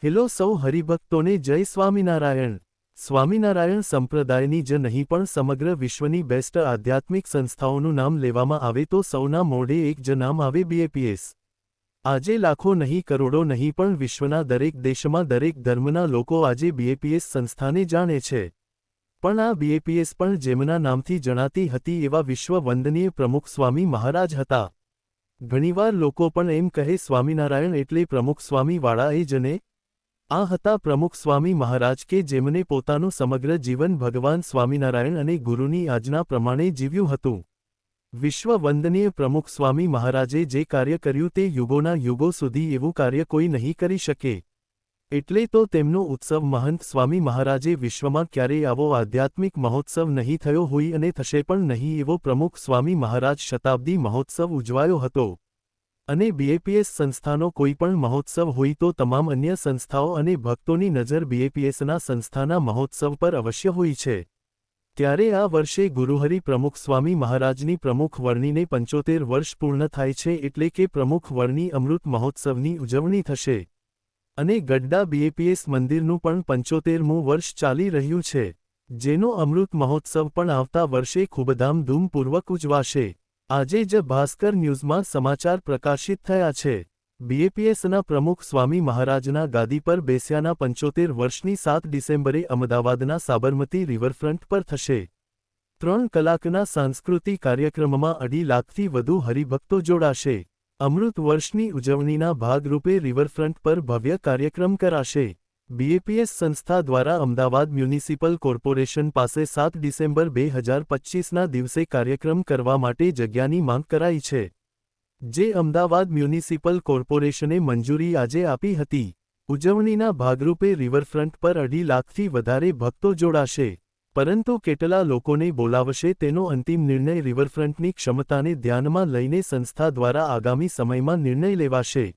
Hello સૌ હરિભક્તોને જય સ્વામિનારાયણ। સ્વામિનારાયણ સંપ્રદાયની જ નહીં પણ સમગ્ર વિશ્વની બેસ્ટ આધ્યાત્મિક સંસ્થાઓનું નામ લેવામાં આવે તો સૌના મોઢે એક જ નામ આવે બીએપીએસ। આજે લાખો નહીં કરોડો નહીં પણ વિશ્વના દરેક દેશમાં દરેક ધર્મના લોકો આજે બીએપીએસ સંસ્થાને જાણે છે। પણ આ બીએપીએસ પણ જેમના નામથી જણાતી હતી એવા વિશ્વ વંદનીય પ્રમુખ સ્વામી મહારાજ હતા। ઘણીવાર લોકો પણ એમ કહે સ્વામિનારાયણ એટલે પ્રમુખ સ્વામી વાળા એ જ ને। આ હતા પ્રમુખ સ્વામી મહારાજ કે જેમને પોતાનું સમગ્ર જીવન ભગવાન સ્વામિનારાયણ અને ગુરુની આજ્ઞા પ્રમાણે જીવ્યું હતું। વિશ્વ વંદનીય પ્રમુખ સ્વામી મહારાજે જે કાર્ય કર્યું તે યુગોના યુગો સુધી એવું કાર્ય કોઈ નહીં કરી શકે। એટલે તો તેમનો ઉત્સવ મહંત સ્વામી મહારાજે વિશ્વમાં ક્યારેય આવો આધ્યાત્મિક મહોત્સવ નહીં થયો હોય અને થશે પણ નહીં એવો પ્રમુખ સ્વામી મહારાજ શતાબ્દી મહોત્સવ ઉજવાયો હતો। અને બીએપીએસ સંસ્થાનો કોઈ પણ મહોત્સવ હોય તો તમામ અન્ય સંસ્થાઓ અને ભક્તોની નજર બીએપીએસના સંસ્થાના મહોત્સવ પર અવશ્ય હોય છે। ત્યારે આ વર્ષે ગુરુહરિ પ્રમુખ સ્વામી મહારાજની પ્રમુખ વરણીને 75 વર્ષ પૂર્ણ થાય છે એટલે કે પ્રમુખ વરણી અમૃત મહોત્સવની ઉજવણી થશે। અને ગડ્ડા બીએપીએસ મંદિરનું પણ 75મું વર્ષ ચાલી રહ્યું છે, જેનો અમૃત મહોત્સવ પણ આવતા વર્ષે ખૂબ ધામધૂમપૂર્વક ઉજવાશે। આજે જ ભાસ્કર ન્યૂઝમાં સમાચાર પ્રકાશિત થયા છે। બીએપીએસના પ્રમુખ સ્વામી મહારાજના ગાદી પર બેસ્યાના 75 વર્ષની 7 ડિસેમ્બરે અમદાવાદના સાબરમતી રિવરફ્રન્ટ પર થશે। 3 કલાકના સાંસ્કૃતિક કાર્યક્રમમાં 2.5 લાખથી વધુ હરિભક્તો જોડાશે। અમૃત વર્ષની ઉજવણીના ભાગરૂપે રિવરફ્રન્ટ પર ભવ્ય કાર્યક્રમ કરાશે। બીએપીએસ સંસ્થા દ્વારા અમદાવાદ મ્યુનિસિપલ કોર્પોરેશન પાસે 7 ડિસેમ્બર 2025ના દિવસે કાર્યક્રમ કરવા માટે જગ્યાની માંગ કરાઈ છે, જે અમદાવાદ મ્યુનિસિપલ કોર્પોરેશને મંજૂરી આજે આપી હતી। ઉજવણીના ભાગરૂપે રિવરફ્રન્ટ પર 2.5 લાખથી વધારે ભક્તો જોડાશે, પરંતુ કેટલા લોકોને બોલાવશે તેનો અંતિમ નિર્ણય રિવરફ્રન્ટની ક્ષમતાને ધ્યાનમાં લઈને સંસ્થા દ્વારા આગામી સમયમાં નિર્ણય લેવાશે।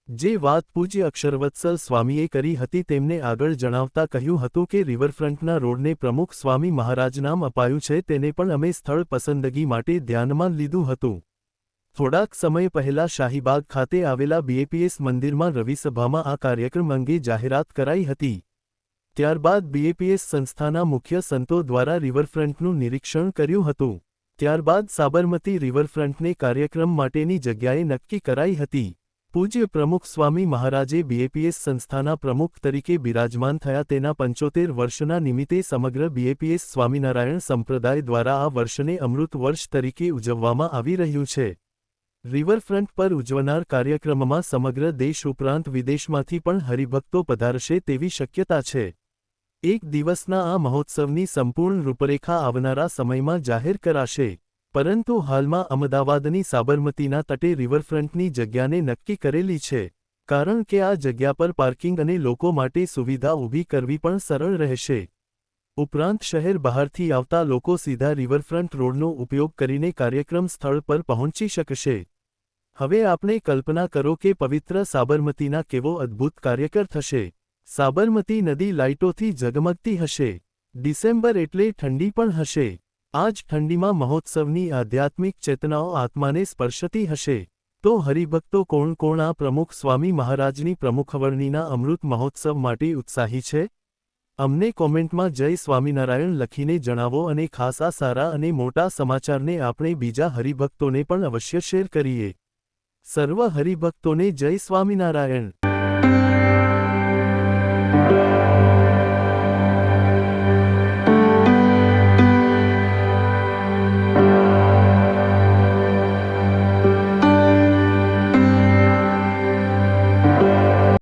જે વાત પૂજ્ય અક્ષરવત્સલ સ્વામીએ કરી હતી તેમને આગળ જણાવતા કહ્યું હતું કે રિવરફ્રન્ટના રોડને પ્રમુખ સ્વામી મહારાજ નામ અપાયું છે તેને પણ અમે સ્થળ પસંદગી માટે ધ્યાનમાં લીધું હતું। થોડાક સમય પહેલા શાહીબાગ ખાતે આવેલા બીએપીએસ મંદિરમાં રવિસભામાં આ કાર્યક્રમ અંગે જાહેરાત કરાઈ હતી। ત્યારબાદ બીએપીએસ સંસ્થાના મુખ્ય સંતો દ્વારા રિવરફ્રન્ટનું નિરીક્ષણ કર્યું હતું। ત્યારબાદ સાબરમતી રિવરફ્રન્ટને કાર્યક્રમ માટેની જગ્યાએ નક્કી કરાઈ હતી। પૂજ્ય પ્રમુખ સ્વામી મહારાજે બીએપીએસ સંસ્થાના પ્રમુખ તરીકે બિરાજમાન થયા તેના 75 વર્ષના નિમિત્તે સમગ્ર બીએપીએસ સ્વામિનારાયણ સંપ્રદાય દ્વારા આ વર્ષને અમૃત વર્ષ તરીકે ઉજવવામાં આવી રહ્યું છે। રિવરફ્રન્ટ પર ઉજવનાર કાર્યક્રમમાં સમગ્ર દેશ ઉપરાંત વિદેશમાંથી પણ હરિભક્તો પધારશે તેવી શક્યતા છે। એક દિવસના આ મહોત્સવની સંપૂર્ણ રૂપરેખા આવનારા સમયમાં જાહેર કરાશે, પરંતુ હાલમાં અમદાવાદની સાબરમતીના તટે રિવરફ્રન્ટની જગ્યાને નક્કી કરેલી છે, કારણ કે આ જગ્યા પર પાર્કિંગ અને લોકો માટે સુવિધા ઊભી કરવી પણ સરળ રહેશે। ઉપરાંત શહેર બહારથી આવતા લોકો સીધા રિવરફ્રન્ટ રોડનો ઉપયોગ કરીને કાર્યક્રમ સ્થળ પર પહોંચી શકશે। હવે આપણે કલ્પના કરો કે પવિત્ર સાબરમતીના કેવો અદ્ભુત કાર્યકર થશે। સાબરમતી નદી લાઇટોથી ઝગમગતી હશે। ડિસેમ્બર એટલે ઠંડી પણ હશે। આ જ ઠંડીમાં મહોત્સવની આધ્યાત્મિક ચેતનાઓ આત્માને સ્પર્શતી હશે। તો હરિભક્તો કોણ કોણ આ પ્રમુખ સ્વામી મહારાજની પ્રમુખવરણીના અમૃત મહોત્સવ માટે ઉત્સાહી છે? અમને કોમેન્ટમાં જય સ્વામિનારાયણ લખીને જણાવો અને ખાસ આ સારા અને મોટા સમાચારને આપણે બીજા હરિભક્તોને પણ અવશ્ય શેર કરીએ। સર્વ હરિભક્તોને જય સ્વામિનારાયણ।